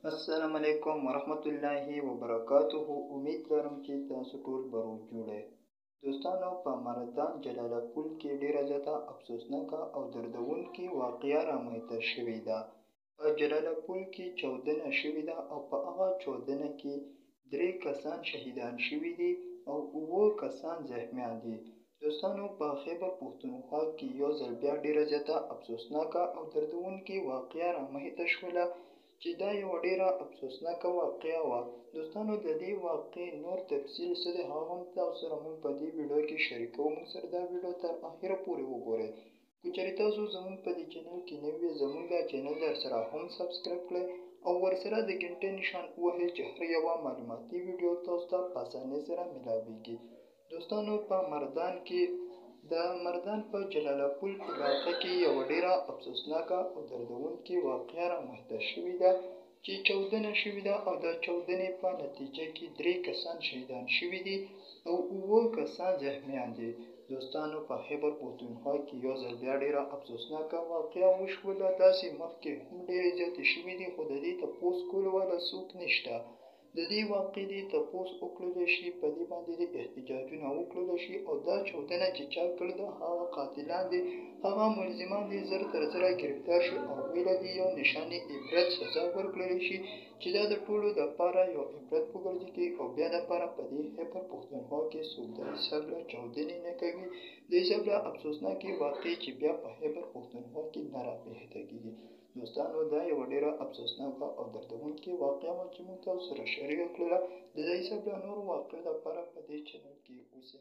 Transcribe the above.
السلام علیکم ورحمت الله وبرکاته. امید لرم چې تاسو ټول به روغ جوړ یې. دوستانو، په مردان جلال پول کې ډیره زیاته افسوسناکه او دردونکې واقعه رامنځته شوې ده. په جلال پول کې چاودنه شوې ده او په هغه چاودنه کې 3 کسان شهیدان شوي دي او 7 کسان زخمیان دي. دوستانو، په خیبر پښتونخوا کې یو ځل بیا ډیره زیاته افسوسناکه او دردونکې واقعه رامنځته شوله چې دا یوه ډیره افسوسناکه واقعه وه. دوستانو، د دې واقعې نور تفصیل څه دی هغه هم تاسو سره موږ په دې ویډیو کې شریکوو. موږ سره دا ویډیو تر اخره پورې وګورئ. که چېرې تاسو زموږ په دې چینل کې نوي یې، زموږ دا چینل درسره هم سبسکرایب کړئ او ورسره د ګنټې نښان ووهئ چې هر یوه معلوماتي ویډیو تاسو ته په اسانۍ سره میلاویږي. دوستانو، په مردان کې د مردان په جلال پول علاقه کې یوه ډیره افسوسناکه او دردونکې واقعه رامنځته شوې ده چې چاودنه شوې ده او د چاودنې په نتیجه کې 3 کسان شهیدان شوي دي او 7 کسان زخمیان دي. دوستانو، په خیبر پښتونخوا کې یو ځل بیا ډیره افسوسناکه واقعه وشوله. داسې مخکې هم ډیرې زیاتې شوې دي خو د دې تپوس کولو والا څوک نشته. د دې واقعې دې تپوس وکړلی شي، په دې باندې دې احتجاجونه وکړلی شي او دا چاودنه چې چا کړې ده هغه قاتلان دي، هغه ملزمان دي زر تر زره ګرفتار شي او ویله دې یو نشانې عبرت سزا ورکړلی شي چې دا د ټولو دپاره یو عبرت وګرځي او بیا دپاره په دې خیبر پښتونخوا کې څوک د حساب له چاودنې نه کوي، د حساب له افسوسناکې واقعې چې بیا په خیبر پښتونخوا کې نه راپېښته کېږي. دوستانو، دا یوه ډیره افسوسناکه او دردونکې واقعه وه چې موږ تاسو سره شریکه کړله. د دې حساب له نورو واقعو لپاره په دې چینل کې اوسئ.